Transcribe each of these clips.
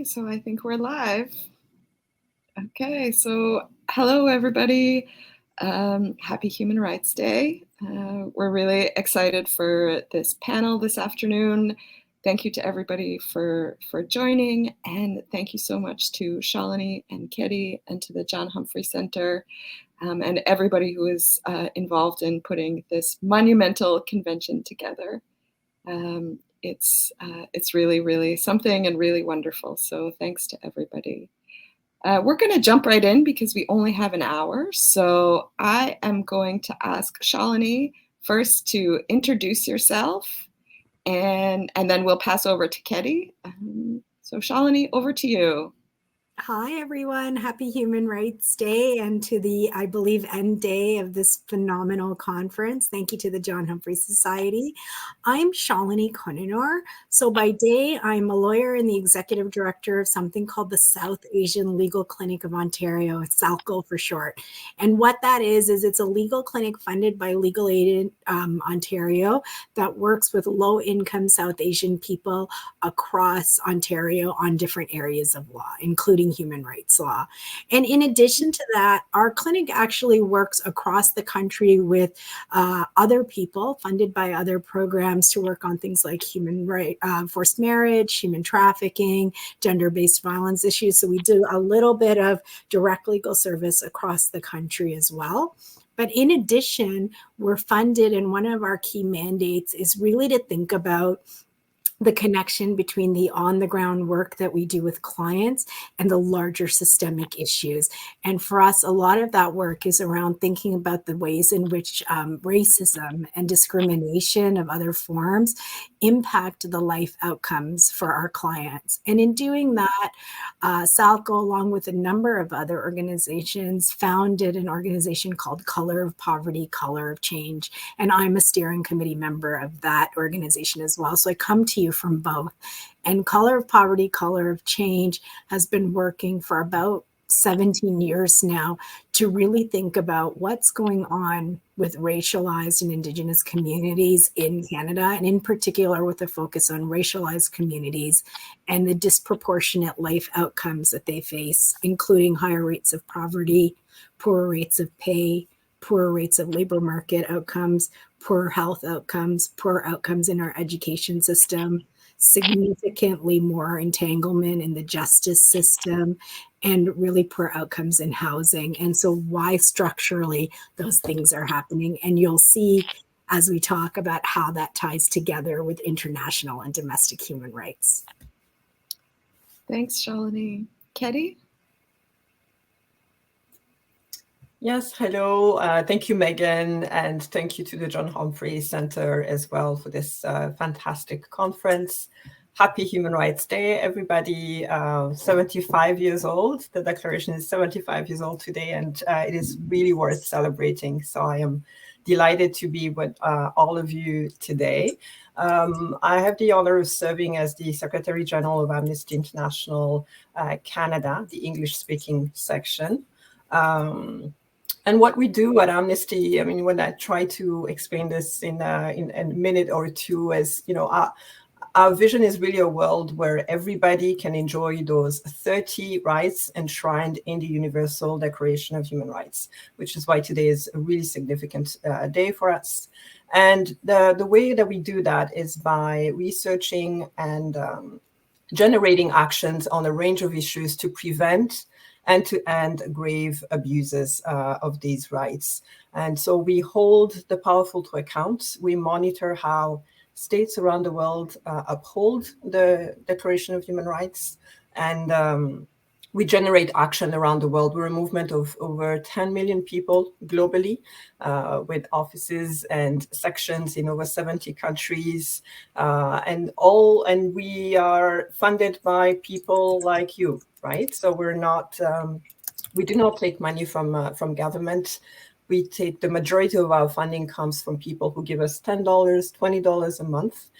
So I think we're live. Okay, so hello everybody. Happy Human Rights Day. We're really excited for this panel this afternoon. Thank you to everybody for joining, and thank you so much to Shalini and Ketty and to the John Humphrey Center and everybody who is involved in putting this monumental convention together. It's really, really something and really wonderful. So thanks to everybody. We're going to jump right in because we only have an hour. So I am going to ask Shalini first to introduce yourself, and then we'll pass over to Ketty. So Shalini, over to you. Hi, everyone. Happy Human Rights Day and to the, I believe, end day of this phenomenal conference. Thank you to the John Humphrey Society. I'm Shalini Konanur. So by day, I'm a lawyer and the executive director of something called the South Asian Legal Clinic of Ontario, SALCO for short. And what that is it's a legal clinic funded by Legal Aid Ontario that works with low-income South Asian people across Ontario on different areas of law, including human rights law. And in addition to that, our clinic actually works across the country with other people funded by other programs to work on things like human right, forced marriage, human trafficking, gender-based violence issues. So we do a little bit of direct legal service across the country as well. But in addition, we're funded, and one of our key mandates is really to think about the connection between the on-the-ground work that we do with clients and the larger systemic issues. And for us, a lot of that work is around thinking about the ways in which racism and discrimination of other forms impact the life outcomes for our clients. And in doing that, SALCO, along with a number of other organizations, founded an organization called Color of Poverty, Color of Change. And I'm a steering committee member of that organization as well. So I come to you from both. And Color of Poverty, Color of Change has been working for about 17 years now to really think about what's going on with racialized and Indigenous communities in Canada, and in particular with a focus on racialized communities and the disproportionate life outcomes that they face, including higher rates of poverty, poorer rates of pay, poorer rates of labor market outcomes, poor health outcomes, poor outcomes in our education system, significantly more entanglement in the justice system, and really poor outcomes in housing. And so why structurally those things are happening. And you'll see as we talk about how that ties together with international and domestic human rights. Thanks, Shalini. Ketty? Yes, hello. Thank you, Meghan, and thank you to the John Humphrey Center as well for this fantastic conference. Happy Human Rights Day, everybody. 75 years old. The declaration is 75 years old today, and it is really worth celebrating. So I am delighted to be with all of you today. I have the honor of serving as the Secretary General of Amnesty International Canada, the English-speaking section. And what we do at Amnesty, I mean, when I try to explain this in a minute or two, is, you know, our vision is really a world where everybody can enjoy those 30 rights enshrined in the Universal Declaration of Human Rights, which is why today is a really significant day for us. And the way that we do that is by researching and generating actions on a range of issues to prevent and to end grave abuses of these rights. And so we hold the powerful to account. We monitor how states around the world uphold the Declaration of Human Rights, and we generate action around the world. We're a movement of over 10 million people globally, with offices and sections in over 70 countries, and we are funded by people like you, right? So we're not, we do not take money from government. We take the majority of our funding comes from people who give us $10, $20 a month.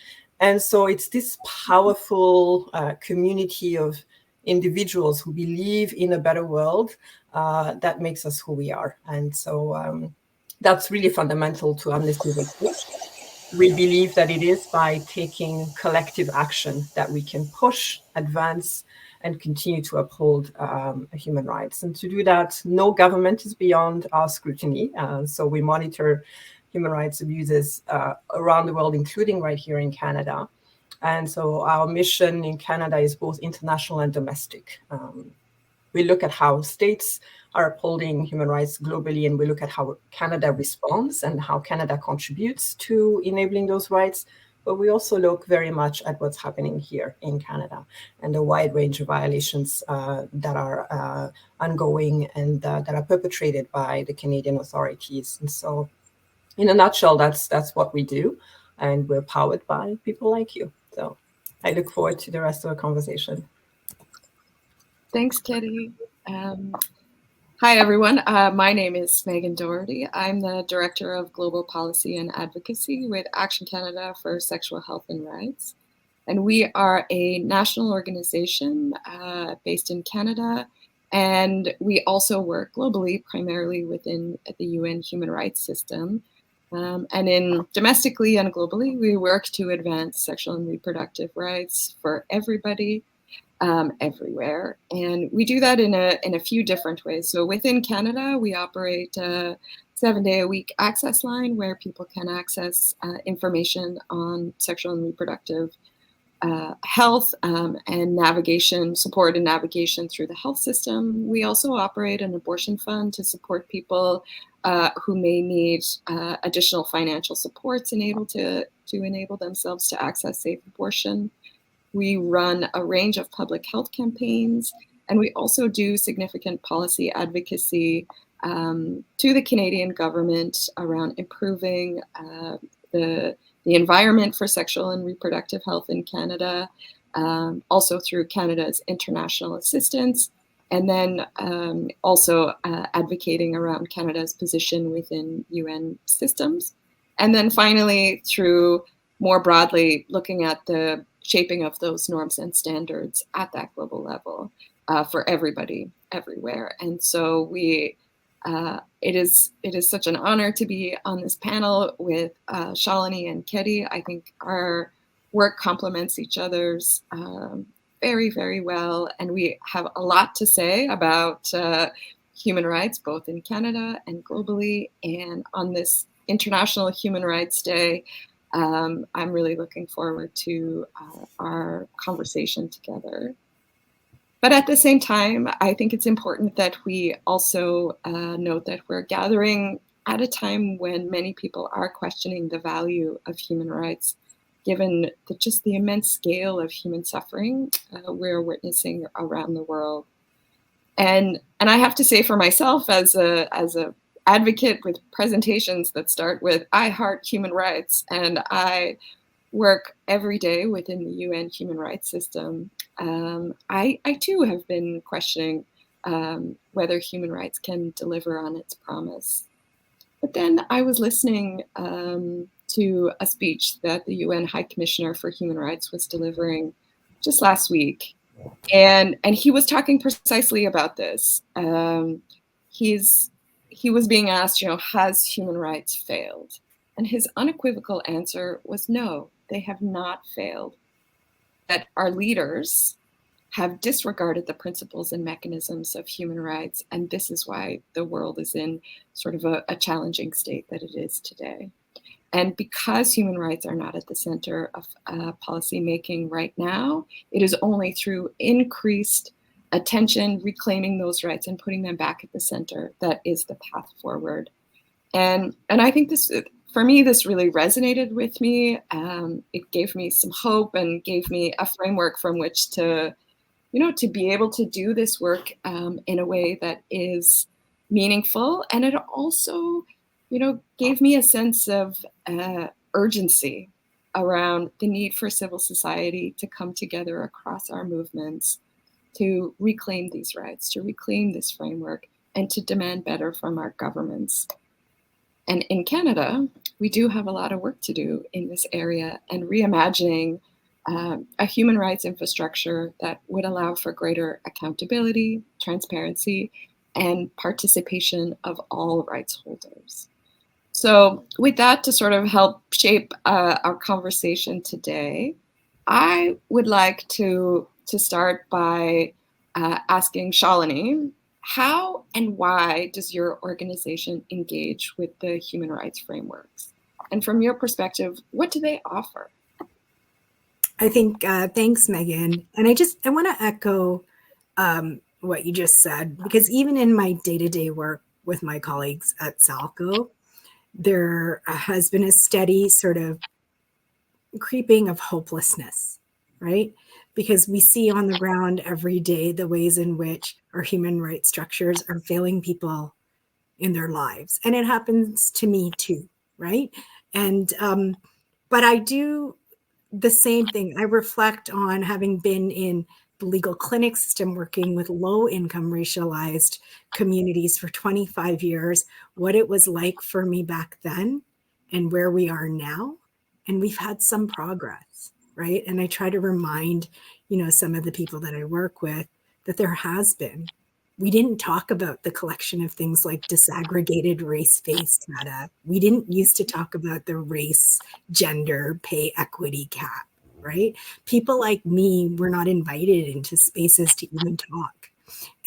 And so it's this powerful community of individuals who believe in a better world that makes us who we are. And so that's really fundamental to Amnesty's approach. we believe that it is by taking collective action that we can push, advance, and continue to uphold human rights. And to do that, no government is beyond our scrutiny. So we monitor human rights abuses around the world, including right here in Canada. And so our mission in Canada is both international and domestic. We look at how states are upholding human rights globally, and we look at how Canada responds and how Canada contributes to enabling those rights. But we also look very much at what's happening here in Canada and the wide range of violations that are ongoing and that are perpetrated by the Canadian authorities. And so, in a nutshell, that's what we do, and we're powered by people like you. So I look forward to the rest of the conversation. Thanks, Ketty. Hi, everyone. My name is Meghan Doherty. I'm the Director of Global Policy and Advocacy with Action Canada for Sexual Health and Rights. And we are a national organization based in Canada. And we also work globally, primarily within the UN human rights system. And domestically and globally, we work to advance sexual and reproductive rights for everybody, everywhere. And we do that in a few different ways. So within Canada, we operate a 7-day-a-week access line where people can access information on sexual and reproductive health and navigation, support and navigation through the health system. We also operate an abortion fund to support people who may need additional financial supports to enable themselves to access safe abortion. We run a range of public health campaigns, and we also do significant policy advocacy to the Canadian government around improving the environment for sexual and reproductive health in Canada, also through Canada's international assistance, and then also advocating around Canada's position within UN systems. And then finally, through more broadly looking at the shaping of those norms and standards at that global level for everybody, everywhere. And so it is such an honor to be on this panel with Shalini and Ketty. I think our work complements each other's very, very well, and we have a lot to say about human rights, both in Canada and globally. And on this International Human Rights Day, I'm really looking forward to our conversation together. But at the same time, I think it's important that we also note that we're gathering at a time when many people are questioning the value of human rights, given just the immense scale of human suffering we're witnessing around the world. And I have to say for myself, as a advocate with presentations that start with "I heart human rights," and I work every day within the UN human rights system, I too have been questioning whether human rights can deliver on its promise. But then I was listening to a speech that the UN High Commissioner for Human Rights was delivering just last week. And he was talking precisely about this. He was being asked, has human rights failed? And his unequivocal answer was no, they have not failed. That our leaders have disregarded the principles and mechanisms of human rights, and this is why the world is in sort of a challenging state that it is today. And because human rights are not at the center of policy making right now, it is only through increased attention, reclaiming those rights and putting them back at the center that is the path forward. And I think this, for me, this really resonated with me. It gave me some hope and gave me a framework from which to be able to do this work in a way that is meaningful. And it also, gave me a sense of urgency around the need for civil society to come together across our movements to reclaim these rights, to reclaim this framework, and to demand better from our governments. And in Canada, we do have a lot of work to do in this area and reimagining a human rights infrastructure that would allow for greater accountability, transparency, and participation of all rights holders. So with that to sort of help shape our conversation today, I would like to start by asking Shalini, how and why does your organization engage with the human rights frameworks? And from your perspective, what do they offer? I think, thanks, Meghan. And I want to echo what you just said, because even in my day-to-day work with my colleagues at Salco, there has been a steady sort of creeping of hopelessness, right? Because we see on the ground every day the ways in which our human rights structures are failing people in their lives. And it happens to me too, right? And, but I do the same thing. I reflect on having been in the legal clinic system, working with low income racialized communities for 25 years, what it was like for me back then and where we are now. And we've had some progress, right? And I try to remind, some of the people that I work with that there has been. We didn't talk about the collection of things like disaggregated race-based data. We didn't used to talk about the race, gender, pay equity cap, right? People like me were not invited into spaces to even talk.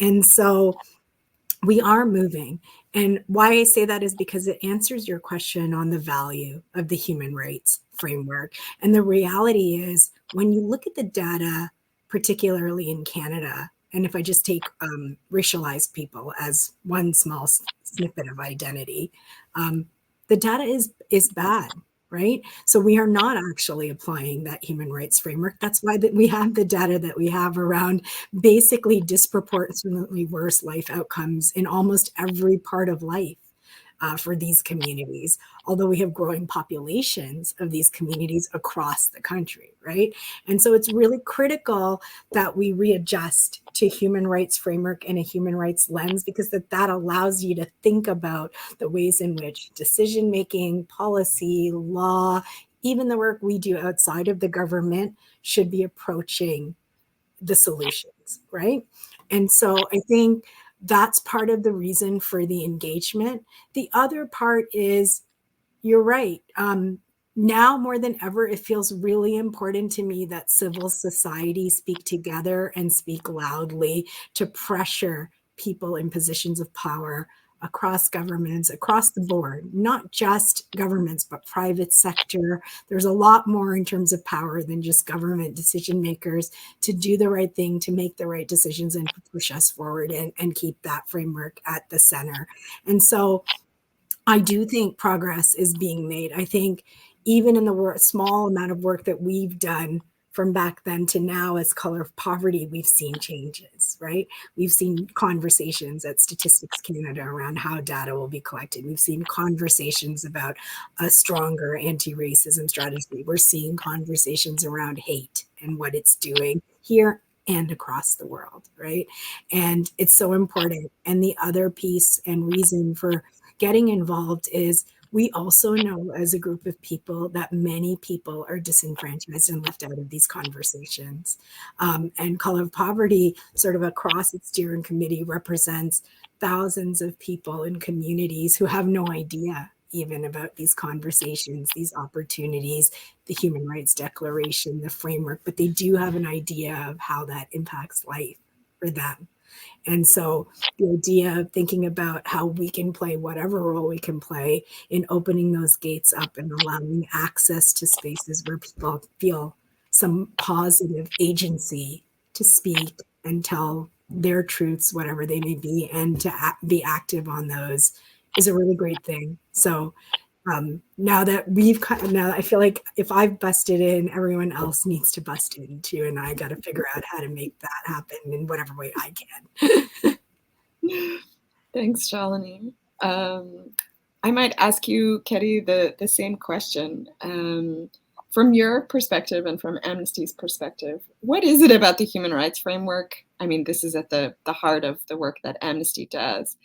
And so we are moving. And why I say that is because it answers your question on the value of the human rights framework. And the reality is, when you look at the data, particularly in Canada, and if I just take racialized people as one small snippet of identity, the data is bad, right? So we are not actually applying that human rights framework. That's why we have the data that we have around basically disproportionately worse life outcomes in almost every part of life. For these communities, although we have growing populations of these communities across the country, right? And so it's really critical that we readjust to human rights framework and a human rights lens, because that allows you to think about the ways in which decision-making, policy, law, even the work we do outside of the government should be approaching the solutions, right? And so I think that's part of the reason for the engagement. The other part is, you're right. Now more than ever, it feels really important to me that civil society speak together and speak loudly to pressure people in positions of power across governments, across the board, not just governments, but private sector. There's a lot more in terms of power than just government decision makers to do the right thing, to make the right decisions, and to push us forward and keep that framework at the center. And so I do think progress is being made. I think even in the small amount of work that we've done from back then to now as Color of Poverty, we've seen changes, right? We've seen conversations at Statistics Canada around how data will be collected. We've seen conversations about a stronger anti-racism strategy. We're seeing conversations around hate and what it's doing here and across the world, right? And it's so important. And the other piece and reason for getting involved is, we also know as a group of people that many people are disenfranchised and left out of these conversations. And Color of Poverty, sort of across its steering committee, represents thousands of people in communities who have no idea even about these conversations, these opportunities, the Human Rights Declaration, the framework, but they do have an idea of how that impacts life for them. And so the idea of thinking about how we can play whatever role we can play in opening those gates up and allowing access to spaces where people feel some positive agency to speak and tell their truths, whatever they may be, and to be active on those is a really great thing. So now that I feel like if I've busted in, everyone else needs to bust in too, and I got to figure out how to make that happen in whatever way I can. Thanks, Shalini. I might ask you, Ketty, the same question. From your perspective and from Amnesty's perspective, what is it about the human rights framework? I mean, this is at the heart of the work that Amnesty does.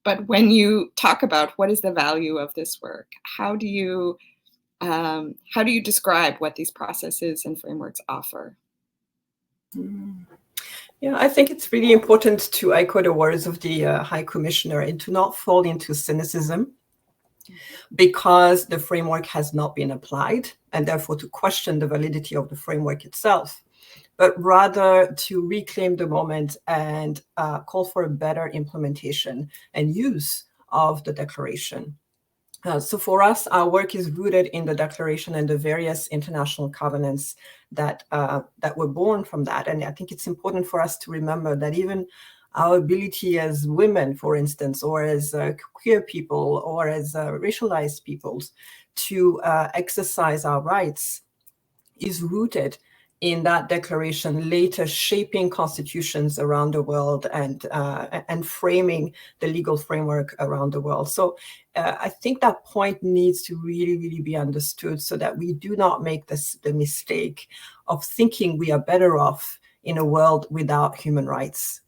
But when you talk about what is the value of this work, how do you describe what these processes and frameworks offer? Yeah, I think it's really important to echo the words of the High Commissioner and to not fall into cynicism. because the framework has not been applied, and therefore to question the validity of the framework itself, but rather to reclaim the moment and call for a better implementation and use of the declaration. So for us, our work is rooted in the declaration and the various international covenants that were born from that. And I think it's important for us to remember that even our ability as women, for instance, or as queer people, or as racialized peoples, to exercise our rights is rooted in that declaration, later shaping constitutions around the world and framing the legal framework around the world. So I think that point needs to really, really be understood so that we do not make the mistake of thinking we are better off in a world without human rights.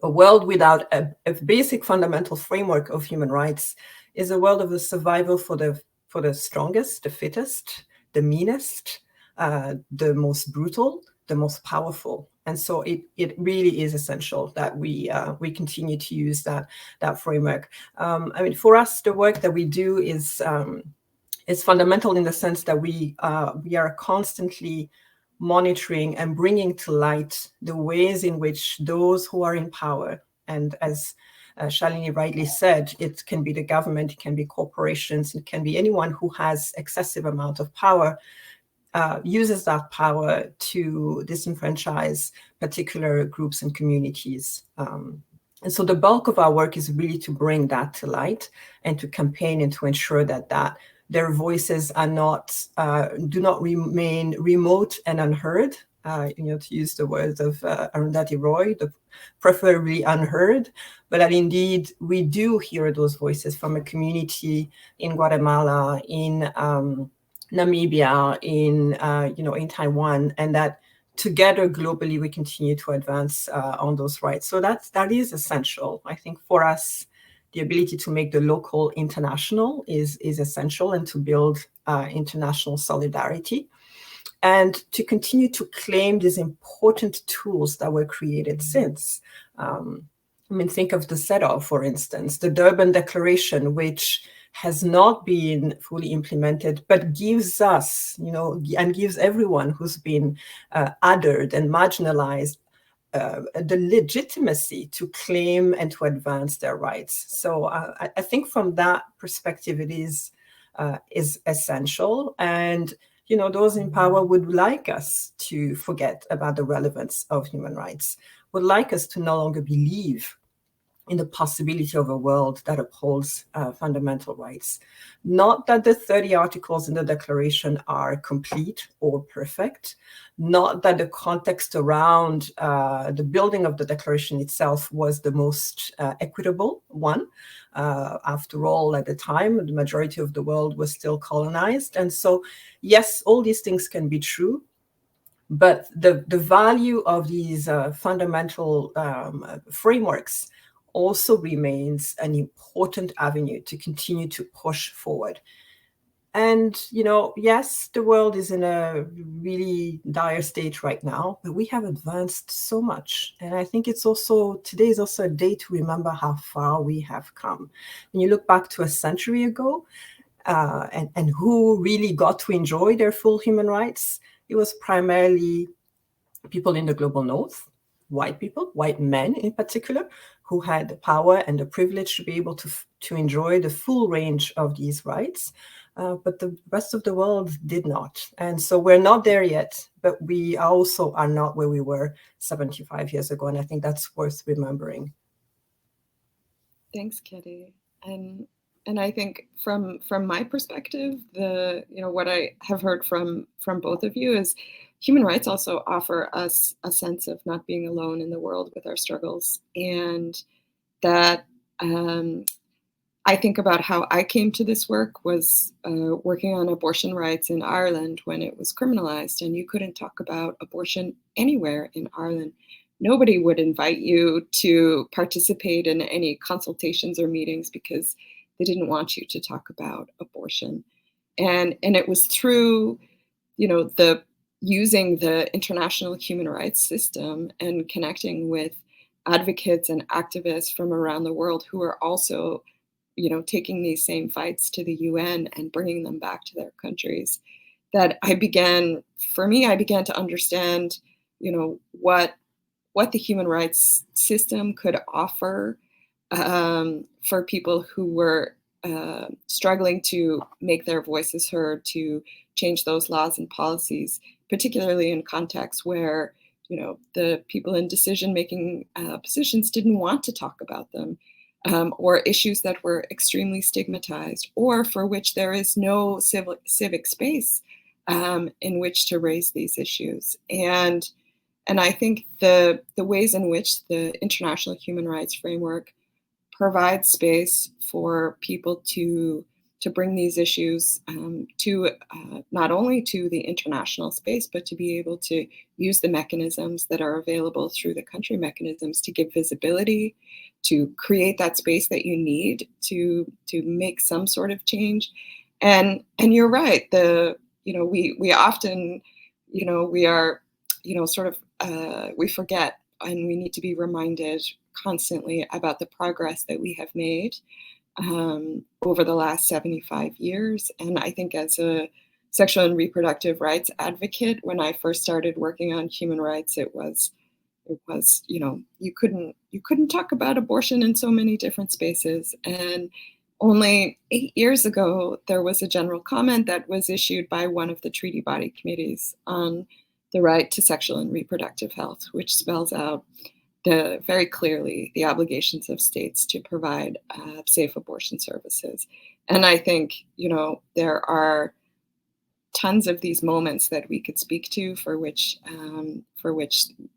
A world without a basic fundamental framework of human rights is a world of the survival for the strongest, the fittest, the meanest, the most brutal, the most powerful. And so it really is essential that we continue to use that framework. I mean, for us, the work that we do is fundamental in the sense that we are constantly monitoring and bringing to light the ways in which those who are in power, and as Shalini rightly said, it can be the government, it can be corporations, it can be anyone who has excessive amount of power, uses that power to disenfranchise particular groups and communities. And so the bulk of our work is really to bring that to light and to campaign and to ensure that their voices are do not remain remote and unheard, to use the words of Arundhati Roy, preferably unheard, but that indeed we do hear those voices from a community in Guatemala, in Namibia, in Taiwan, and that together globally we continue to advance on those rights. So that is essential. I think for us, the ability to make the local international is essential, and to build international solidarity, and to continue to claim these important tools that were created since. Think of the CEDAW, for instance, the Durban Declaration, which has not been fully implemented, but gives us, and gives everyone who's been othered and marginalized the legitimacy to claim and to advance their rights. So I think from that perspective, it is essential. And those in power would like us to forget about the relevance of human rights, would like us to no longer believe in the possibility of a world that upholds fundamental rights. Not that the 30 articles in the Declaration are complete or perfect, not that the context around the building of the Declaration itself was the most equitable one. After all, at the time, the majority of the world was still colonized. And so, yes, all these things can be true, but the value of these fundamental frameworks also remains an important avenue to continue to push forward. And, yes, the world is in a really dire state right now, but we have advanced so much. And I think today is also a day to remember how far we have come. When you look back to a century ago, and who really got to enjoy their full human rights, it was primarily people in the global north, white people, white men in particular, who had the power and the privilege to be able to enjoy the full range of these rights. But the rest of the world did not. And so we're not there yet, but we also are not where we were 75 years ago. And I think that's worth remembering. Thanks, Ketty. And I think from my perspective, what I have heard from both of you is human rights also offer us a sense of not being alone in the world with our struggles. And that I think about how I came to this work was working on abortion rights in Ireland when it was criminalized, and you couldn't talk about abortion anywhere in Ireland. Nobody would invite you to participate in any consultations or meetings because they didn't want you to talk about abortion. And it was through, the using the international human rights system and connecting with advocates and activists from around the world who are also taking these same fights to the UN and bringing them back to their countries, that I began to understand, what the human rights system could offer for people who were struggling to make their voices heard, to change those laws and policies, particularly in contexts where the people in decision-making positions didn't want to talk about them, or issues that were extremely stigmatized, or for which there is no civic space in which to raise these issues. And I think the ways in which the international human rights framework provides space for people to bring these issues to not only to the international space, but to be able to use the mechanisms that are available through the country mechanisms to give visibility, to create that space that you need to make some sort of change. And you're right. We often, we are, sort of, we forget, and we need to be reminded constantly about the progress that we have made over the last 75 years. And I think as a sexual and reproductive rights advocate, when I first started working on human rights, it was you couldn't talk about abortion in so many different spaces. And only 8 years ago, there was a general comment that was issued by one of the treaty body committees on the right to sexual and reproductive health, which spells out very clearly the obligations of states to provide safe abortion services. And I think, there are tons of these moments that we could speak to for which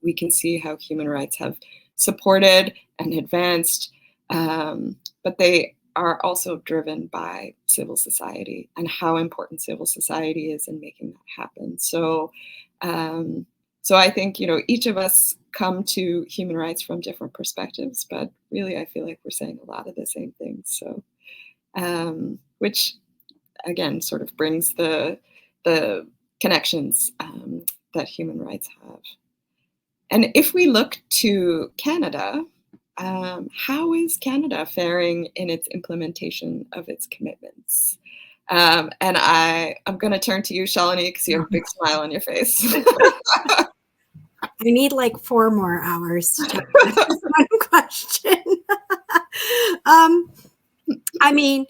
we can see how human rights have supported and advanced, but they are also driven by civil society and how important civil society is in making that happen. So I think, each of us come to human rights from different perspectives, but really I feel like we're saying a lot of the same things. So, which again, sort of brings the connections that human rights have. And if we look to Canada, how is Canada faring in its implementation of its commitments? And I'm going to turn to you, Shalini, because you have a big smile on your face. I need like 4 more hours to talk about this one question. I mean,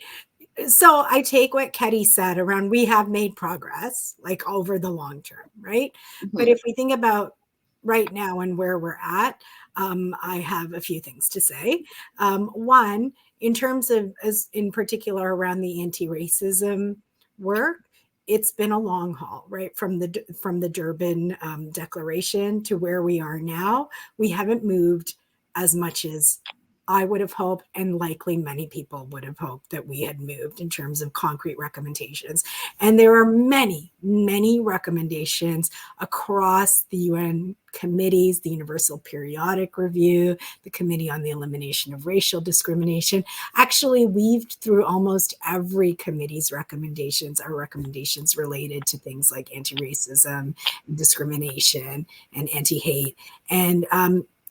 so I take what Ketty said around we have made progress like over the long term, right? Mm-hmm. But if we think about right now and where we're at, I have a few things to say. One, in terms of, as in particular around the anti-racism work, it's been a long haul, right? From the Durban Declaration to where we are now, we haven't moved as much as I would have hoped, and likely many people would have hoped that we had moved in terms of concrete recommendations. And there are many, many recommendations across the UN committees, the Universal Periodic Review, the Committee on the Elimination of Racial Discrimination, actually weaved through almost every committee's recommendations are recommendations related to things like anti-racism, discrimination, and anti-hate. And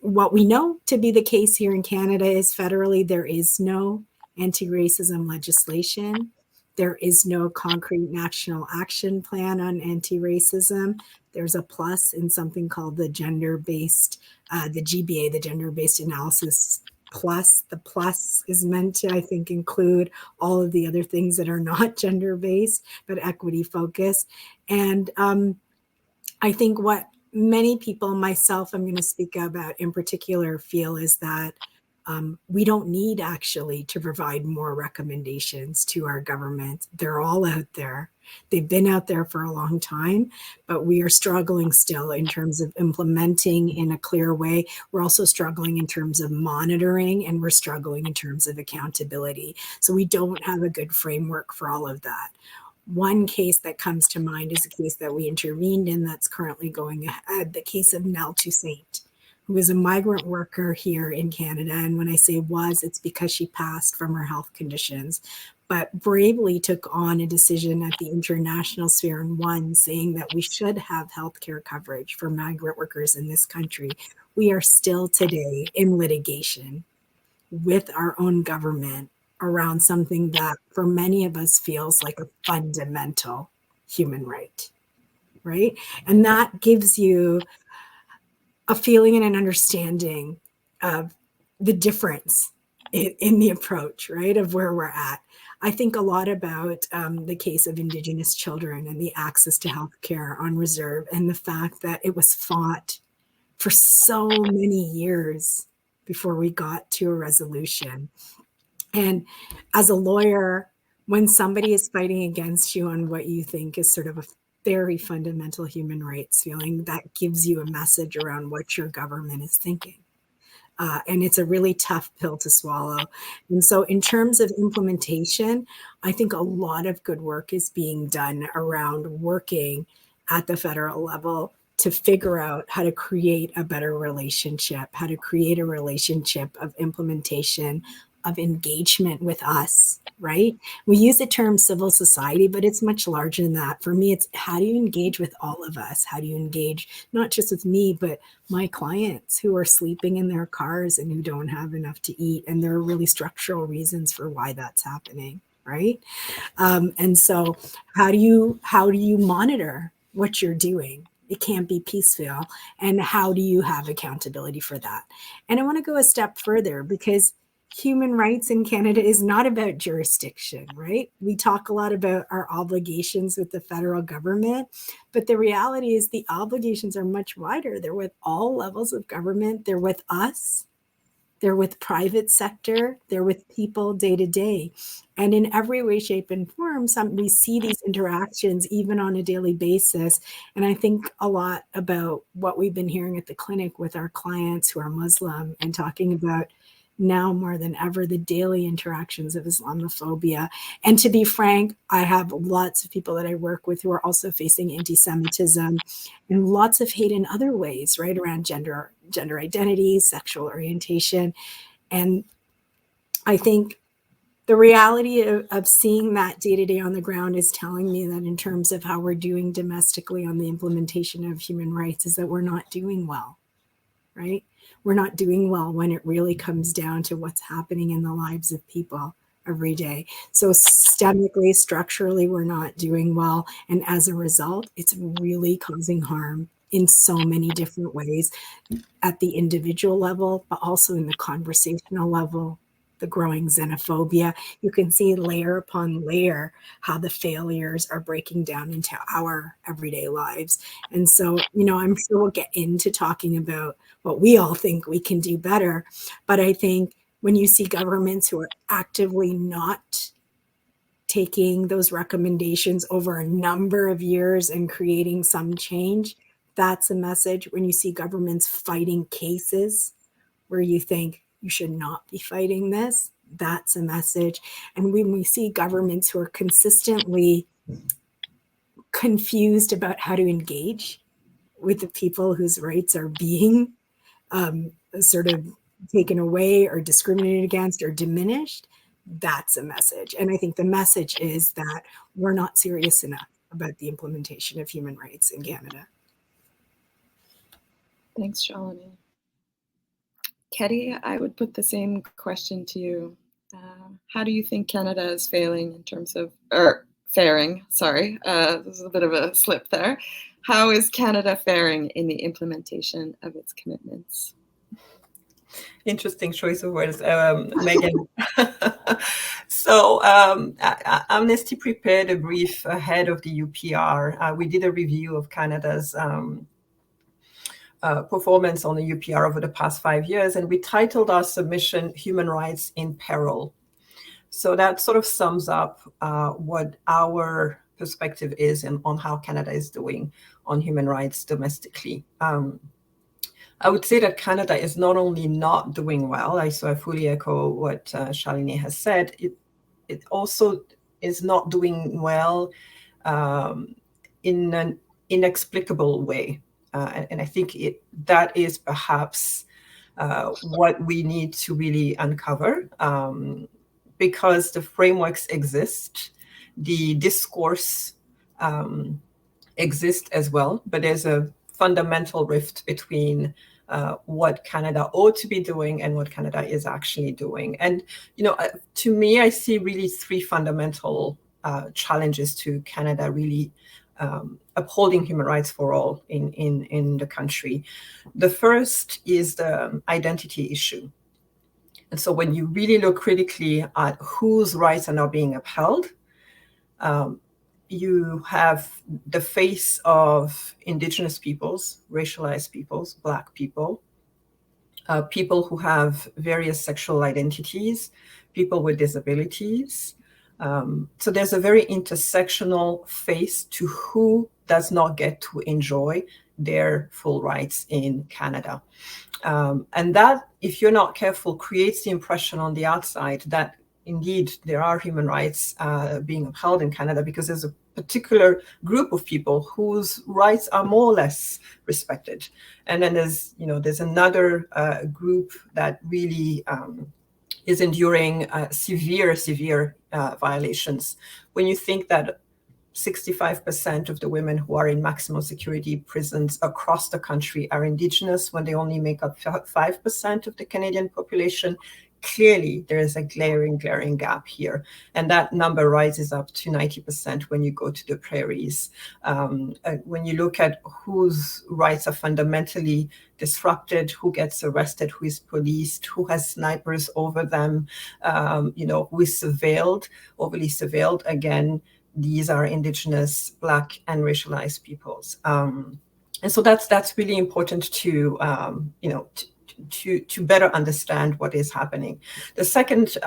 what we know to be the case here in Canada is federally, there is no anti-racism legislation. There is no concrete national action plan on anti-racism. There's a plus in something called the gender-based, the GBA, the gender-based analysis plus. The plus is meant to, I think, include all of the other things that are not gender-based, but equity-focused. And I think what many people, myself, I'm going to speak about in particular, feel is that we don't need actually to provide more recommendations to our government. They're all out there. They've been out there for a long time, but we are struggling still in terms of implementing in a clear way. We're also struggling in terms of monitoring, and we're struggling in terms of accountability. So we don't have a good framework for all of that. One case that comes to mind is a case that we intervened in that's currently going ahead, the case of Nell Toussaint, who is a migrant worker here in Canada. And when I say was, it's because she passed from her health conditions, but bravely took on a decision at the international sphere and won, saying that we should have healthcare coverage for migrant workers in this country. We are still today in litigation with our own government around something that for many of us feels like a fundamental human right, right? And that gives you a feeling and an understanding of the difference in the approach, right, of where we're at. I think a lot about the case of Indigenous children and the access to healthcare on reserve, and the fact that it was fought for so many years before we got to a resolution. And as a lawyer, when somebody is fighting against you on what you think is sort of a very fundamental human rights feeling, that gives you a message around what your government is thinking. And it's a really tough pill to swallow. And so in terms of implementation, I think a lot of good work is being done around working at the federal level to figure out how to create a better relationship, how to create a relationship of implementation, of engagement with us, right? We use the term civil society, but it's much larger than that. For me, it's how do you engage with all of us? How do you engage not just with me, but my clients who are sleeping in their cars and who don't have enough to eat? And there are really structural reasons for why that's happening, right? And so how do you monitor what you're doing? It can't be piecemeal. And how do you have accountability for that? And I want to go a step further, because human rights in Canada is not about jurisdiction, right? We talk a lot about our obligations with the federal government, but the reality is the obligations are much wider. They're with all levels of government. They're with us. They're with private sector. They're with people day to day. And in every way, shape, and form, we see these interactions even on a daily basis. And I think a lot about what we've been hearing at the clinic with our clients who are Muslim, and talking about now more than ever the daily interactions of Islamophobia. And to be frank, I have lots of people that I work with who are also facing anti-Semitism and lots of hate in other ways, right, around gender identity, sexual orientation. And I think the reality of seeing that day to day on the ground is telling me that in terms of how we're doing domestically on the implementation of human rights is that we're not doing well, right? We're not doing well when it really comes down to what's happening in the lives of people every day. So systemically, structurally, we're not doing well. And as a result, it's really causing harm in so many different ways at the individual level, but also in the conversational level, the growing xenophobia. You can see layer upon layer how the failures are breaking down into our everyday lives. And so, I'm sure we'll get into talking about what we all think we can do better. But I think when you see governments who are actively not taking those recommendations over a number of years and creating some change, that's a message. When you see governments fighting cases where you think you should not be fighting this, that's a message. And when we see governments who are consistently confused about how to engage with the people whose rights are being sort of taken away or discriminated against or diminished, that's a message. And I think the message is that we're not serious enough about the implementation of human rights in Canada. Thanks, Shalini. Ketty, I would put the same question to you. How do you think Canada is failing in terms of, or faring, sorry, this is a bit of a slip there. How is Canada faring in the implementation of its commitments? Interesting choice of words, Meghan. So Amnesty prepared a brief ahead of the UPR. We did a review of Canada's performance on the UPR over the past 5 years, and we titled our submission Human Rights in Peril. So that sort of sums up what our perspective is on how Canada is doing on human rights domestically. I would say that Canada is not only not doing well, so I fully echo what Shalini has said, it also is not doing well in an inexplicable way. And I think that is perhaps what we need to really uncover, because the frameworks exist, the discourse exists as well, but there's a fundamental rift between what Canada ought to be doing and what Canada is actually doing. And, to me, I see really three fundamental challenges to Canada really upholding human rights for all in the country. The first is the identity issue. And so when you really look critically at whose rights are now being upheld, you have the face of Indigenous peoples, racialized peoples, Black people, people who have various sexual identities, people with disabilities. So there's a very intersectional face to who does not get to enjoy their full rights in Canada. And that, if you're not careful, creates the impression on the outside that indeed there are human rights being upheld in Canada, because there's a particular group of people whose rights are more or less respected. And then there's another group that really is enduring severe violations. When you think that 65% of the women who are in maximum security prisons across the country are Indigenous, when they only make up 5% of the Canadian population, clearly there is a glaring gap here. And that number rises up to 90% when you go to the prairies. When you look at whose rights are fundamentally disrupted, who gets arrested, who is policed, who has snipers over them, who is overly surveilled, again, these are Indigenous, Black, and racialized peoples. And so that's really important to better understand what is happening. The second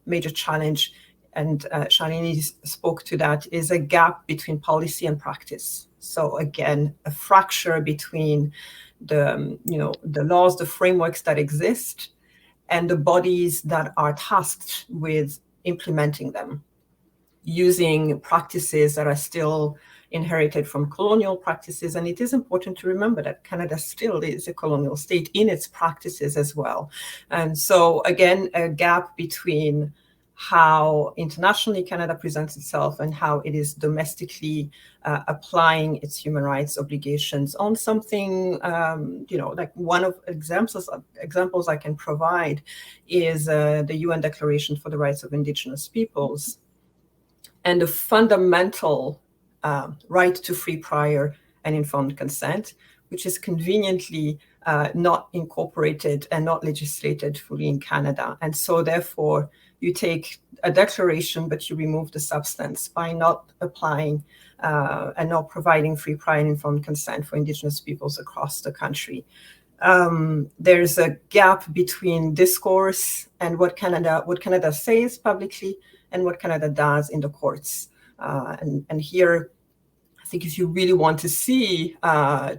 major challenge, and Shalini spoke to that, is a gap between policy and practice. So again, a fracture between the laws, the frameworks that exist, and the bodies that are tasked with implementing them, using practices that are still inherited from colonial practices. And it is important to remember that Canada still is a colonial state in its practices as well. And so again, a gap between how internationally Canada presents itself and how it is domestically applying its human rights obligations on something, like one of examples I can provide is the UN Declaration for the Rights of Indigenous Peoples, and the fundamental right to free, prior, and informed consent, which is conveniently not incorporated and not legislated fully in Canada. And so therefore, you take a declaration, but you remove the substance by not applying and not providing free, prior, and informed consent for Indigenous peoples across the country. There's a gap between discourse and what Canada says publicly and what Canada does in the courts. And here, I think if you really want to see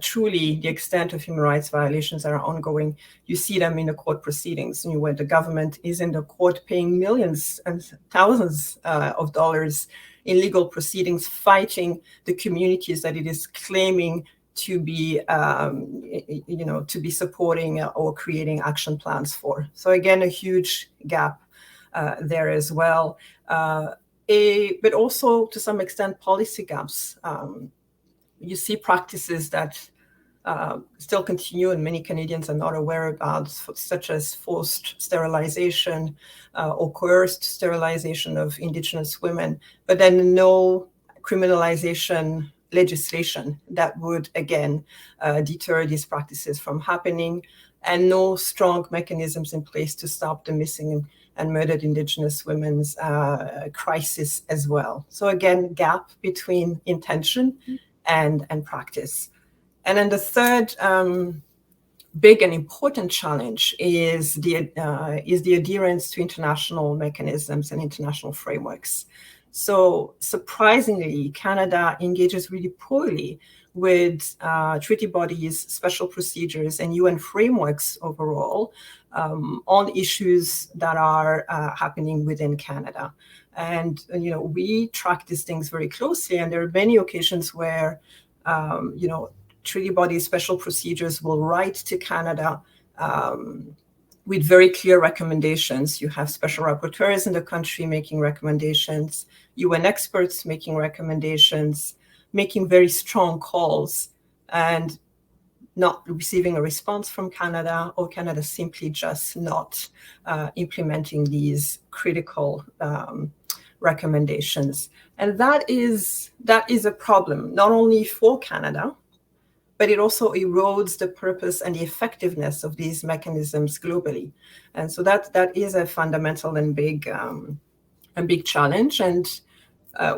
truly the extent of human rights violations that are ongoing, you see them in the court proceedings, where the government is in the court paying millions and thousands of dollars in legal proceedings, fighting the communities that it is claiming to be, to be supporting or creating action plans for. So again, a huge gap there as well. But also to some extent policy gaps. You see practices that still continue and many Canadians are not aware about, such as forced sterilization or coerced sterilization of Indigenous women, but then no criminalization legislation that would, again, deter these practices from happening, and no strong mechanisms in place to stop the missing and murdered Indigenous women's crisis as well. So again, gap between intention and practice. And then the third big and important challenge is the adherence to international mechanisms and international frameworks. So surprisingly, Canada engages really poorly with treaty bodies, special procedures, and UN frameworks overall on issues that are happening within Canada. And we track these things very closely, and there are many occasions where treaty bodies, special procedures will write to Canada with very clear recommendations. You have special rapporteurs in the country making recommendations, UN experts making recommendations, making very strong calls. And not receiving a response from Canada, or Canada simply just not implementing these critical recommendations. And that is a problem, not only for Canada, but it also erodes the purpose and the effectiveness of these mechanisms globally. And so that is a fundamental and big challenge. And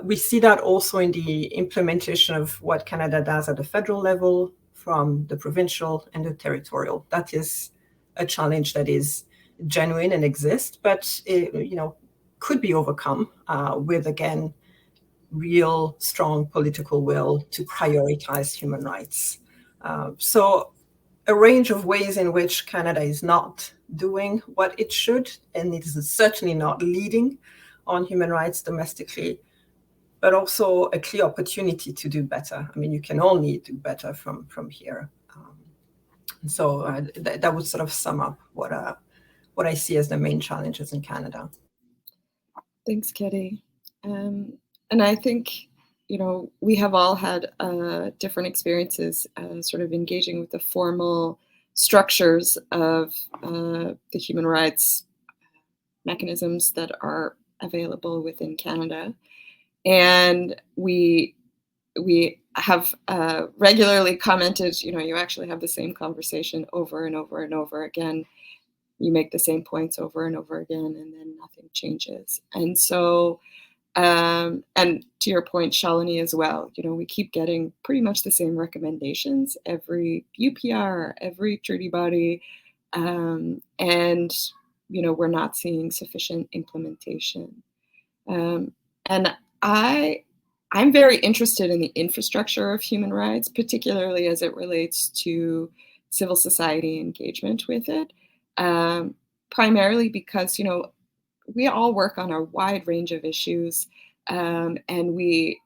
we see that also in the implementation of what Canada does at the federal level, from the provincial and the territorial. That is a challenge that is genuine and exists, but it, could be overcome with, again, real strong political will to prioritize human rights. So a range of ways in which Canada is not doing what it should, and it is certainly not leading on human rights domestically, but also a clear opportunity to do better. I mean, you can only do better from here. So that would sort of sum up what I see as the main challenges in Canada. Thanks, Ketty. And I think, we have all had different experiences sort of engaging with the formal structures of the human rights mechanisms that are available within Canada. And we have regularly commented, you actually have the same conversation over and over and over again. You make the same points over and over again, and then nothing changes. And so, and to your point, Shalini, as well, we keep getting pretty much the same recommendations every UPR, every treaty body, and, we're not seeing sufficient implementation. And I'm very interested in the infrastructure of human rights, particularly as it relates to civil society engagement with it, primarily because, we all work on a wide range of issues, and we,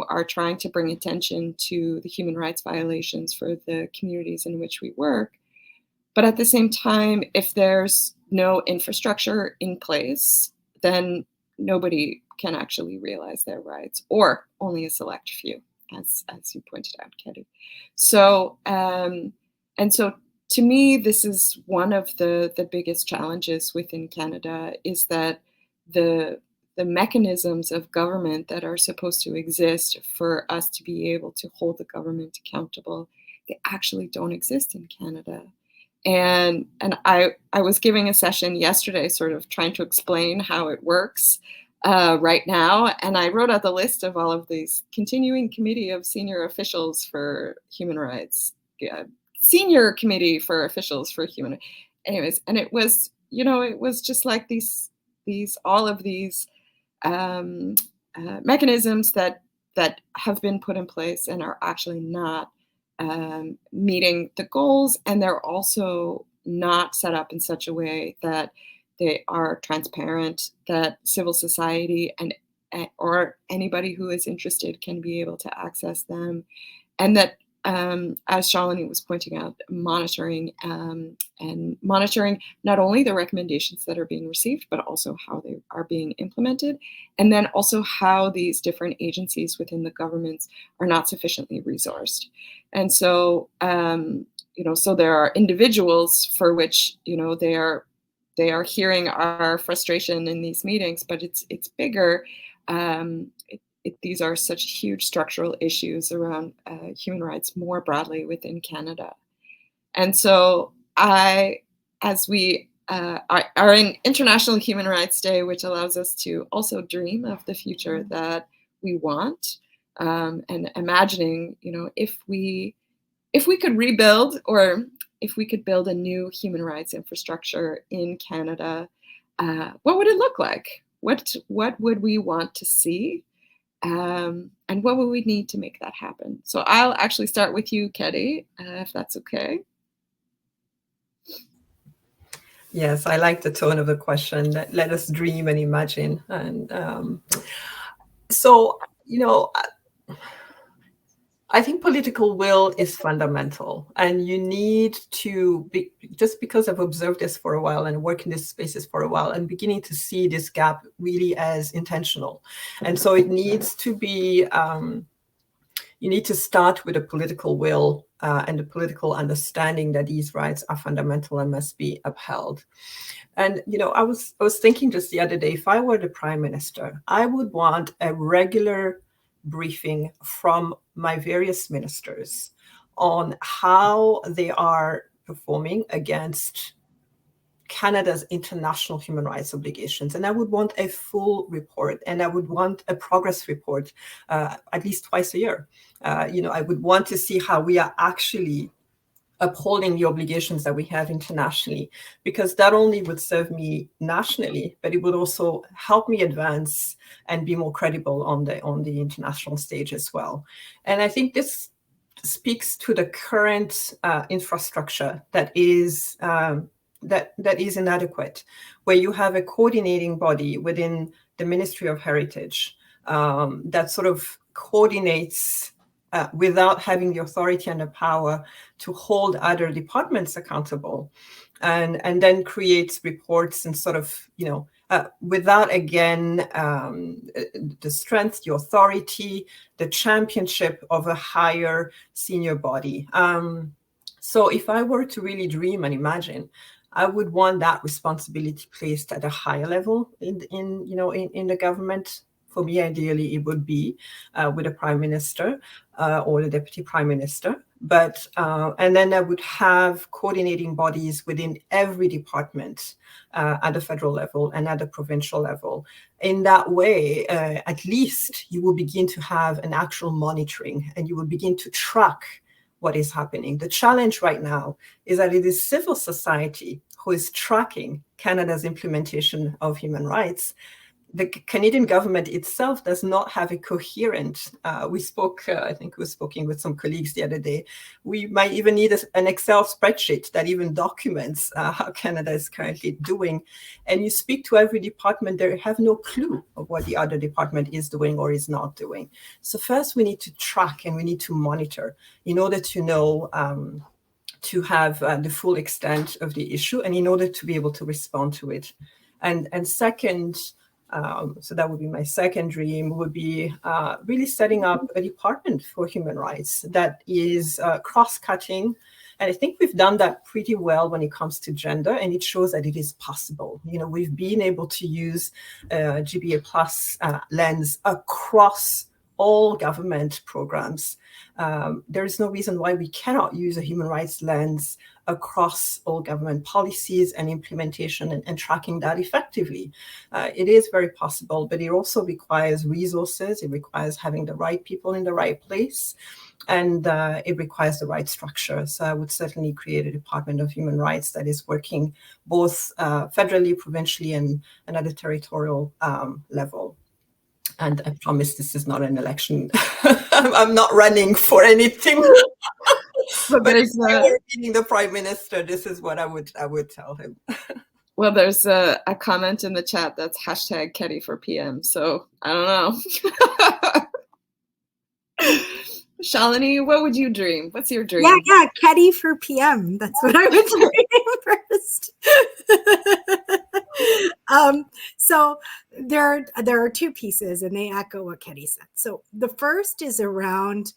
are trying to bring attention to the human rights violations for the communities in which we work. But at the same time, if there's no infrastructure in place, then nobody can actually realize their rights, or only a select few, as you pointed out, Ketty. So, and so to me, this is one of the biggest challenges within Canada, is that the mechanisms of government that are supposed to exist for us to be able to hold the government accountable, they actually don't exist in Canada. And I was giving a session yesterday, sort of trying to explain how it works right now. And I wrote out the list of all of these continuing committee of senior officials for human rights, senior committee for officials for human rights. Anyways, and it was, it was just like all of these mechanisms that have been put in place and are actually not meeting the goals, and they're also not set up in such a way that they are transparent, that civil society or anybody who is interested can be able to access them, and that, as Shalini was pointing out, monitoring not only the recommendations that are being received, but also how they are being implemented, and then also how these different agencies within the governments are not sufficiently resourced. And so, so there are individuals for which, they are hearing our frustration in these meetings, but it's bigger. These are such huge structural issues around human rights more broadly within Canada. And so as we are in International Human Rights Day, which allows us to also dream of the future that we want, and imagining, if we could rebuild, or if we could build a new human rights infrastructure in Canada, what would it look like? What would we want to see? And what would we need to make that happen? So I'll actually start with you, Ketty, if that's okay. Yes, I like the tone of the question. Let us dream and imagine. And so, I think political will is fundamental, and you need to be, just because I've observed this for a while and worked in these spaces for a while, and beginning to see this gap really as intentional. And so it needs to be, you need to start with a political will and a political understanding that these rights are fundamental and must be upheld. And, I was thinking just the other day, if I were the prime minister, I would want a regular briefing from my various ministers on how they are performing against Canada's international human rights obligations. And I would want a full report, and I would want a progress report at least twice a year. I would want to see how we are actually upholding the obligations that we have internationally, because that only would serve me nationally, but it would also help me advance and be more credible on the international stage as well. And I think this speaks to the current infrastructure that is inadequate, where you have a coordinating body within the Ministry of Heritage that sort of coordinates without having the authority and the power to hold other departments accountable, and then creates reports and sort of, without, again, the strength, the authority, the championship of a higher senior body. So if I were to really dream and imagine, I would want that responsibility placed at a higher level in the government. For me, ideally, it would be with a prime minister or the deputy prime minister. But and then I would have coordinating bodies within every department at the federal level and at the provincial level. In that way, at least you will begin to have an actual monitoring, and you will begin to track what is happening. The challenge right now is that it is civil society who is tracking Canada's implementation of human rights. The Canadian government itself does not have a coherent, we spoke, I think we were speaking with some colleagues the other day, we might even need an Excel spreadsheet that even documents how Canada is currently doing. And you speak to every department, they have no clue of what the other department is doing or is not doing. So first we need to track and we need to monitor in order to know, to have the full extent of the issue, and in order to be able to respond to it. And second, so that would be my second dream, would be really setting up a department for human rights that is cross-cutting. And I think we've done that pretty well when it comes to gender, and it shows that it is possible. We've been able to use GBA plus lens across all government programs. There is no reason why we cannot use a human rights lens across all government policies and implementation and tracking that effectively. It is very possible, but it also requires resources. It requires having the right people in the right place, and it requires the right structure. So I would certainly create a Department of Human Rights that is working both federally, provincially, and at a territorial level. And I promise this is not an election. I'm not running for anything. But if I were meeting the prime minister, this is what I would tell him. Well, there's a comment in the chat that's hashtag Ketty for PM. So I don't know. Shalini, what would you dream? What's your dream? Yeah, Ketty for PM. That's what I would dream first. So there are two pieces, and they echo what Ketty said. So the first is around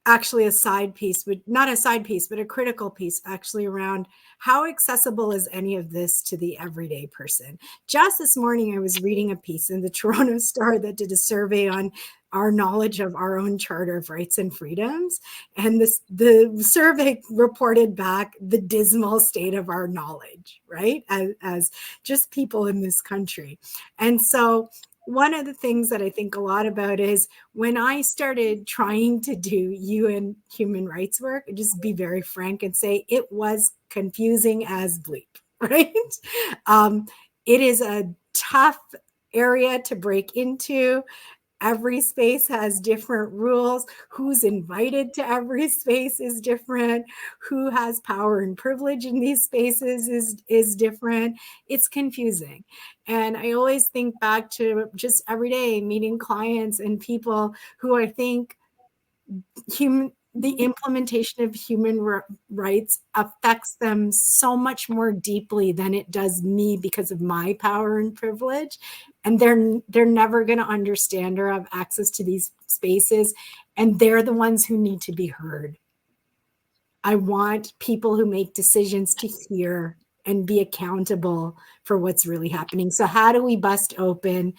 actually a side piece, not a side piece, but a critical piece actually around how accessible is any of this to the everyday person. Just this morning, I was reading a piece in the Toronto Star that did a survey on our knowledge of our own Charter of Rights and Freedoms. And the survey reported back the dismal state of our knowledge, right? As just people in this country. And so one of the things that I think a lot about is when I started trying to do UN human rights work, just be very frank and say it was confusing as bleep, right? It is a tough area to break into. Every space has different rules. Who's invited to every space is different. Who has power and privilege in these spaces is different. It's confusing. And I always think back to just every day meeting clients and people who I think the implementation of human rights affects them so much more deeply than it does me because of my power and privilege. and they're never going to understand or have access to these spaces, and they're the ones who need to be heard. I want people who make decisions to hear and be accountable for what's really happening. So how do we bust open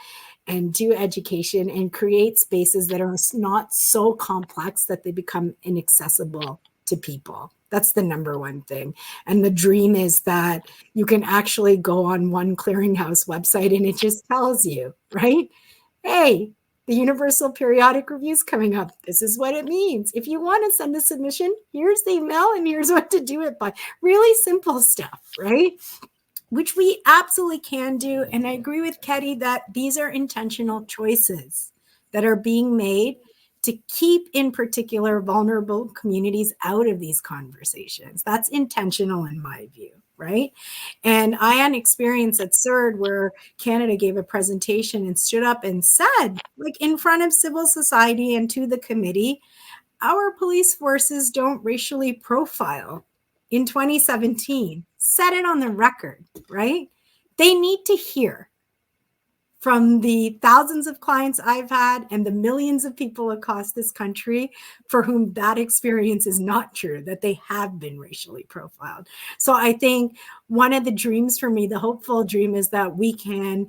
and do education and create spaces that are not so complex that they become inaccessible to people? That's the number one thing. And the dream is that you can actually go on one clearinghouse website and it just tells you, right? Hey, the Universal Periodic Review is coming up. This is what it means. If you want to send a submission, here's the email and here's what to do it by. Really simple stuff, right? Which we absolutely can do. And I agree with Ketty that these are intentional choices that are being made to keep, in particular, vulnerable communities out of these conversations. That's intentional in my view, right? And I had an experience at CERD where Canada gave a presentation and stood up and said, like in front of civil society and to the committee, our police forces don't racially profile. In 2017, set it on the record, right? They need to hear from the thousands of clients I've had and the millions of people across this country for whom that experience is not true, that they have been racially profiled. So I think one of the dreams for me, the hopeful dream, is that we can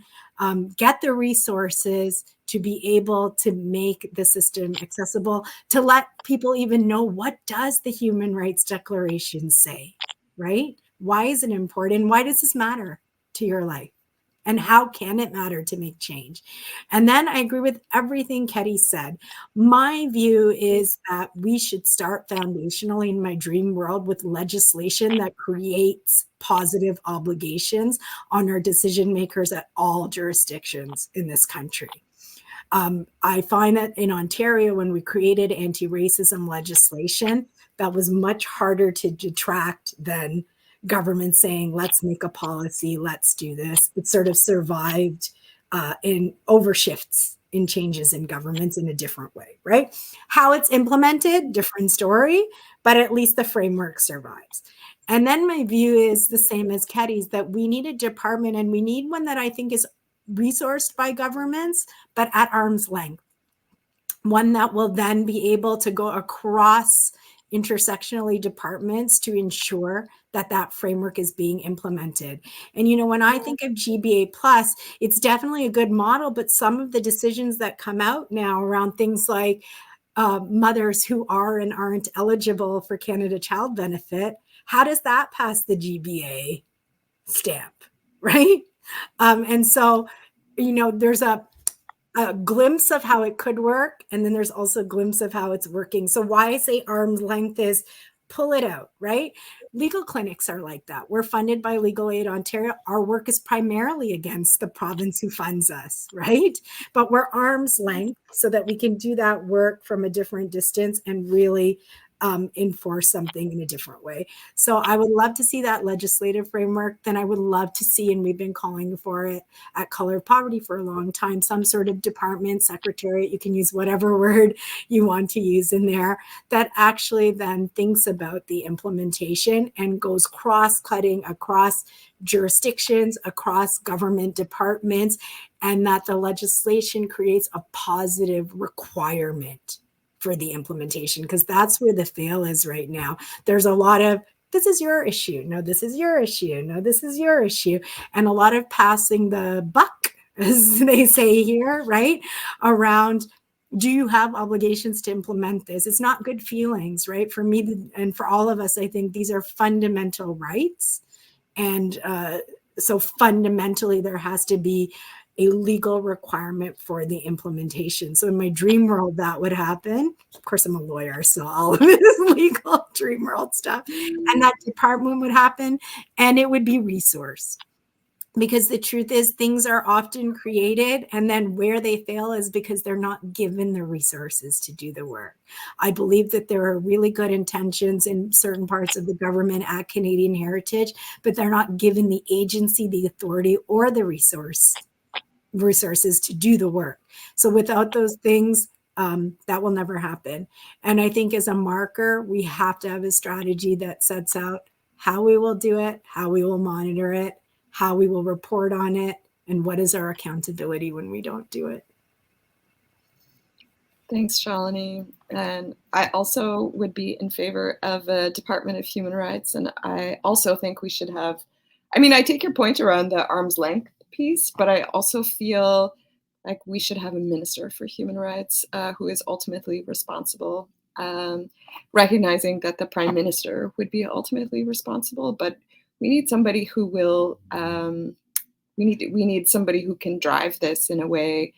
get the resources to be able to make the system accessible, to let people even know, what does the Human Rights Declaration say, right? Why is it important? Why does this matter to your life? And how can it matter to make change? And then I agree with everything Ketty said. My view is that we should start foundationally in my dream world with legislation that creates positive obligations on our decision makers at all jurisdictions in this country. I find that in Ontario, when we created anti-racism legislation, that was much harder to detract than government saying, let's make a policy, let's do this. It sort of survived in overshifts in changes in governments in a different way, right? How it's implemented, different story, but at least the framework survives. And then my view is the same as Ketty's, that we need a department, and we need one that I think is resourced by governments, but at arm's length. One that will then be able to go across intersectionally departments to ensure that that framework is being implemented. And, you know, when I think of GBA Plus, it's definitely a good model, but some of the decisions that come out now around things like mothers who are and aren't eligible for Canada Child Benefit, how does that pass the GBA stamp, right? And so, you know, there's a glimpse of how it could work, and then there's also a glimpse of how it's working. So why I say arm's length is pull it out, right? Legal clinics are like that. We're funded by Legal Aid Ontario. Our work is primarily against the province who funds us, right? But we're arm's length so that we can do that work from a different distance and really enforce something in a different way. So I would love to see that legislative framework. Then I would love to see, and we've been calling for it at Color of Poverty for a long time, some sort of department, secretariat, you can use whatever word you want to use in there, that actually then thinks about the implementation and goes cross-cutting across jurisdictions, across government departments, and that the legislation creates a positive requirement for the implementation, because that's where the fail is right now. There's a lot of, this is your issue. No, this is your issue. No, this is your issue. And a lot of passing the buck, as they say here, right? Around, do you have obligations to implement this? It's not good feelings, right? For me and for all of us, I think these are fundamental rights. And so fundamentally, there has to be a legal requirement for the implementation. So in my dream world, that would happen. Of course, I'm a lawyer, so all of it is legal dream world stuff. And that department would happen, and it would be resourced. Because the truth is, things are often created, and then where they fail is because they're not given the resources to do the work. I believe that there are really good intentions in certain parts of the government at Canadian Heritage, but they're not given the agency, the authority, or the resources to do the work. So without those things, that will never happen. And I think as a marker, we have to have a strategy that sets out how we will do it, how we will monitor it, how we will report on it, And what is our accountability when we don't do it? Thanks, Shalini. And I also would be in favor of a Department of Human Rights. And I also think we should have, I mean, I take your point around the arm's length piece, but I also feel like we should have a Minister for Human Rights who is ultimately responsible, recognizing that the Prime Minister would be ultimately responsible, but we need somebody who will, we need somebody who can drive this in a way,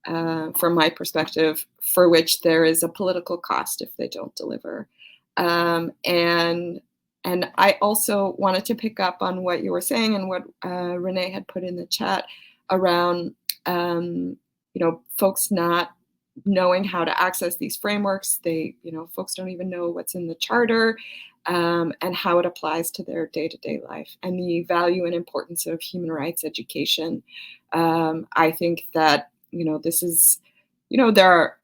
from my perspective, for which there is a political cost if they don't deliver. And I also wanted to pick up on what you were saying and what Renee had put in the chat around, folks not knowing how to access these frameworks. Folks don't even know what's in the charter and how it applies to their day-to-day life, and the value and importance of human rights education. I think that this is, there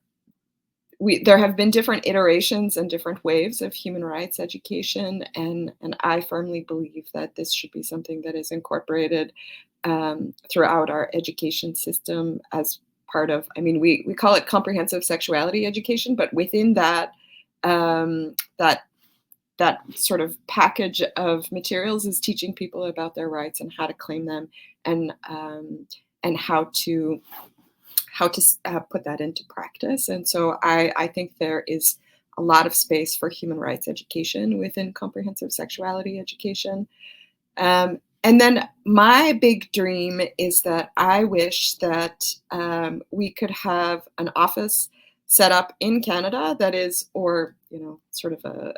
have been different iterations and different waves of human rights education, and I firmly believe that this should be something that is incorporated throughout our education system as part of, we call it comprehensive sexuality education, but within that, that sort of package of materials is teaching people about their rights and how to claim them, and how to put that into practice. And so I think there is a lot of space for human rights education within comprehensive sexuality education. And then my big dream is that I wish that we could have an office set up in Canada that is, or sort of a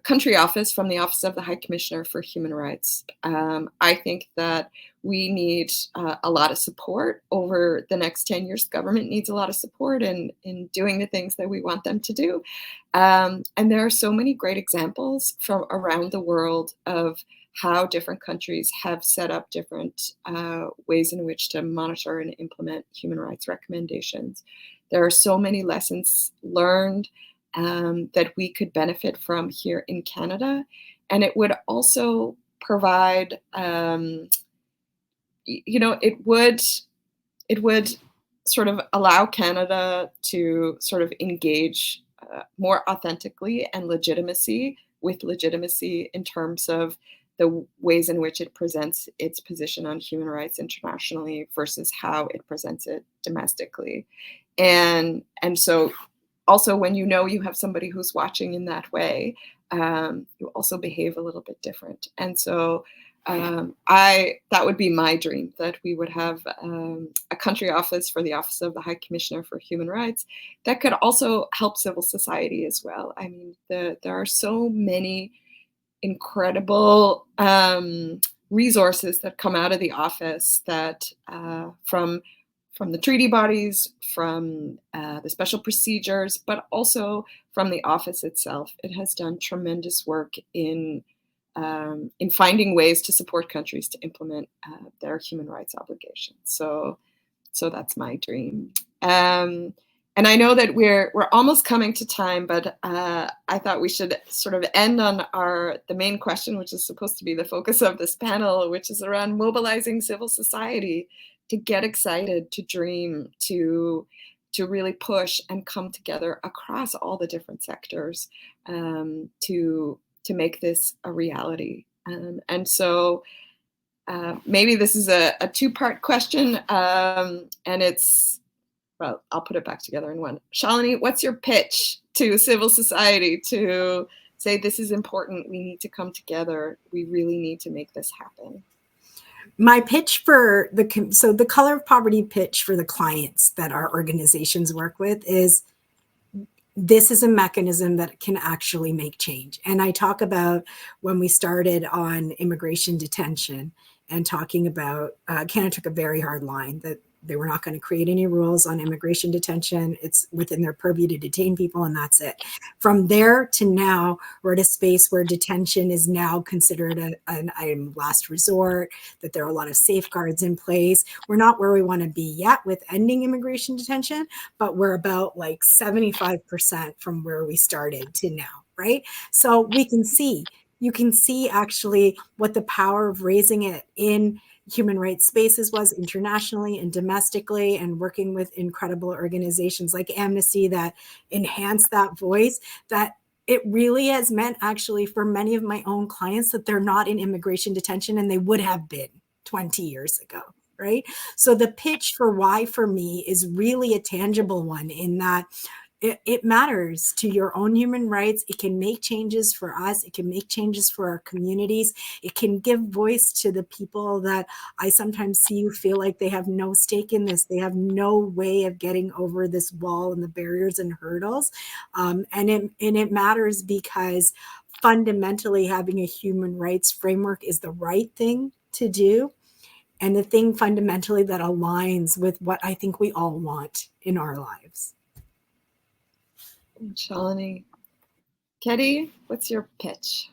country office from the Office of the High Commissioner for Human Rights. I think that we need a lot of support over the next 10 years. Government needs a lot of support in doing the things that we want them to do. And there are so many great examples from around the world of how different countries have set up different ways in which to monitor and implement human rights recommendations. There are so many lessons learned that we could benefit from here in Canada. And it would also provide, it would sort of allow Canada to sort of engage more authentically and with legitimacy in terms of the ways in which it presents its position on human rights internationally versus how it presents it domestically. And so also, when you have somebody who's watching in that way, you also behave a little bit different. And so that would be my dream, that we would have a country office for the Office of the High Commissioner for Human Rights that could also help civil society as well. I mean, there are so many incredible resources that come out of the office that from the treaty bodies, from the special procedures, but also from the office itself. It has done tremendous work in finding ways to support countries to implement their human rights obligations. So that's my dream. And I know that we're almost coming to time, but I thought we should sort of end on the main question, which is supposed to be the focus of this panel, which is around mobilizing civil society to get excited, to dream, to really push and come together across all the different sectors to make this a reality. And so maybe this is a two-part question, and it's, well, I'll put it back together in one. Shalini, what's your pitch to civil society to say this is important, we need to come together, we really need to make this happen? My pitch for the Color of Poverty pitch for the clients that our organizations work with is, this is a mechanism that can actually make change. And I talk about when we started on immigration detention and talking about, Canada took a very hard line that they were not going to create any rules on immigration detention. It's within their purview to detain people, and that's it. From there to now, we're at a space where detention is now considered an item of last resort, that there are a lot of safeguards in place. We're not where we want to be yet with ending immigration detention, but we're about like 75% from where we started to now, right? So you can see actually what the power of raising it in human rights spaces was internationally and domestically, and working with incredible organizations like Amnesty that enhance that voice, that it really has meant actually for many of my own clients that they're not in immigration detention, and they would have been 20 years ago, right? So the pitch for why for me is really a tangible one, in that it matters to your own human rights. It can make changes for us. It can make changes for our communities. It can give voice to the people that I sometimes see who feel like they have no stake in this. They have no way of getting over this wall and the barriers and hurdles. And it matters because fundamentally having a human rights framework is the right thing to do, and the thing fundamentally that aligns with what I think we all want in our lives. Shalini. Ketty, what's your pitch?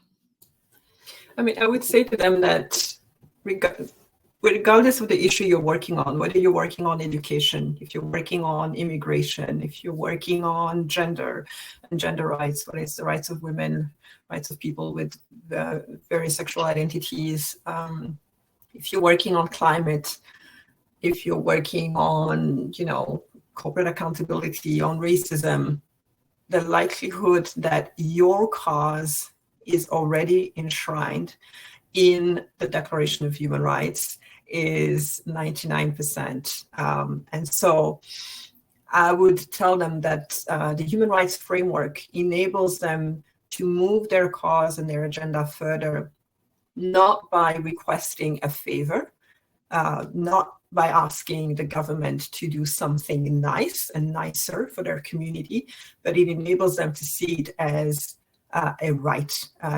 I mean, I would say to them that regardless of the issue you're working on, whether you're working on education, if you're working on immigration, if you're working on gender and gender rights, whether it's the rights of women, rights of people with various sexual identities, if you're working on climate, if you're working on, corporate accountability, on racism, the likelihood that your cause is already enshrined in the Declaration of Human Rights is 99%. And so I would tell them that the human rights framework enables them to move their cause and their agenda further, not by requesting a favor, not by asking the government to do something nice and nicer for their community, but it enables them to see it as a right,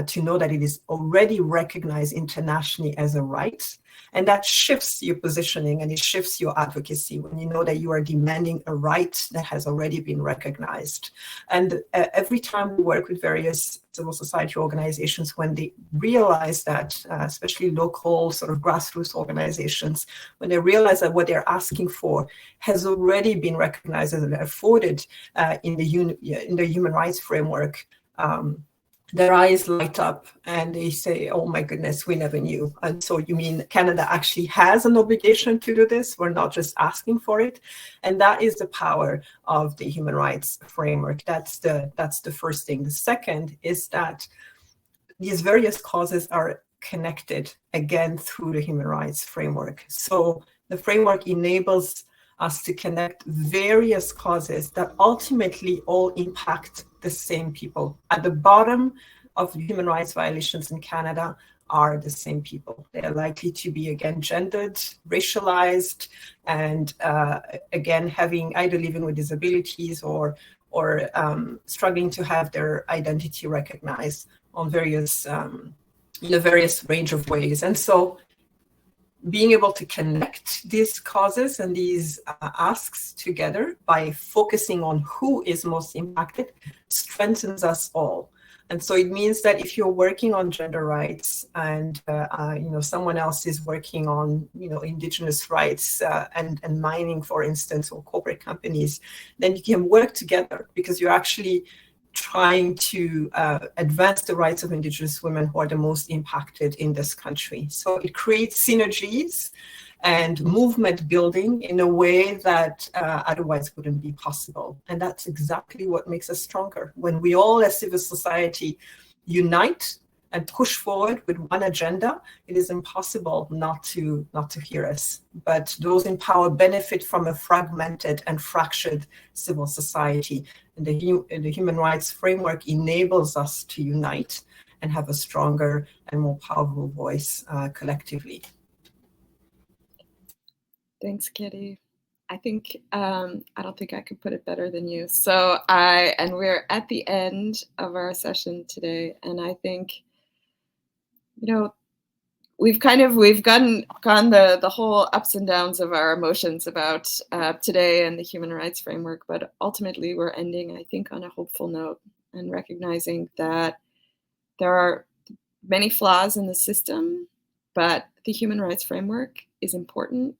to know that it is already recognized internationally as a right. And that shifts your positioning and it shifts your advocacy when you know that you are demanding a right that has already been recognized. And every time we work with various civil society organizations, when they realize that, especially local sort of grassroots organizations, when they realize that what they're asking for has already been recognized and afforded in the human rights framework, their eyes light up and they say, oh my goodness, we never knew. And so you mean Canada actually has an obligation to do this? We're not just asking for it. And that is the power of the human rights framework. That's the first thing. The second is that these various causes are connected again through the human rights framework. So the framework enables us to connect various causes that ultimately all impact the same people. At the bottom of human rights violations in Canada are the same people. They are likely to be, again, gendered, racialized, and again, having either living with disabilities or struggling to have their identity recognized on various, in a various range of ways. And so being able to connect these causes and these asks together by focusing on who is most impacted strengthens us all. And so it means that if you're working on gender rights and someone else is working on Indigenous rights and mining, for instance, or corporate companies, then you can work together because you're actually trying to advance the rights of Indigenous women who are the most impacted in this country. So it creates synergies and movement building in a way that otherwise wouldn't be possible. And that's exactly what makes us stronger. When we all as civil society unite and push forward with one agenda, it is impossible not to hear us. But those in power benefit from a fragmented and fractured civil society. And the human rights framework enables us to unite and have a stronger and more powerful voice collectively. Thanks, Ketty. I think I don't think I could put it better than you. So we're at the end of our session today, and I think we've gone the whole ups and downs of our emotions about today and the human rights framework, but ultimately we're ending, I think, on a hopeful note and recognizing that there are many flaws in the system, but the human rights framework is important.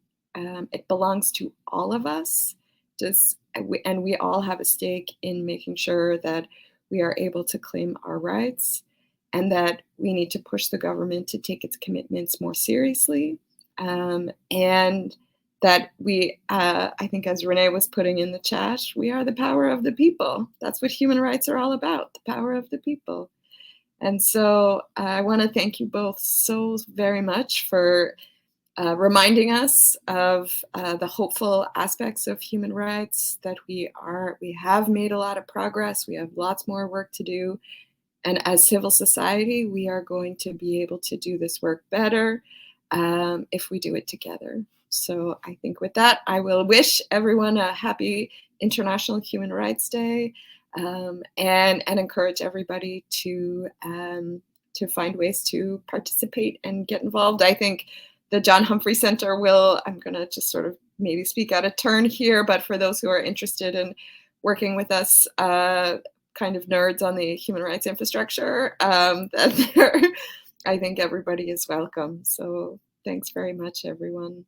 It belongs to all of us, and we all have a stake in making sure that we are able to claim our rights, and that we need to push the government to take its commitments more seriously and that we, I think as Renee was putting in the chat, we are the power of the people. That's what human rights are all about, the power of the people. And so I want to thank you both so very much for reminding us of the hopeful aspects of human rights, that we have made a lot of progress. We have lots more work to do. And as civil society, we are going to be able to do this work better if we do it together. So I think with that, I will wish everyone a happy International Human Rights Day, and encourage everybody to find ways to participate and get involved. I think the John Humphrey Center will, I'm going to just sort of maybe speak out of turn here, but for those who are interested in working with us, kind of nerds on the human rights infrastructure, I think everybody is welcome. So thanks very much, everyone.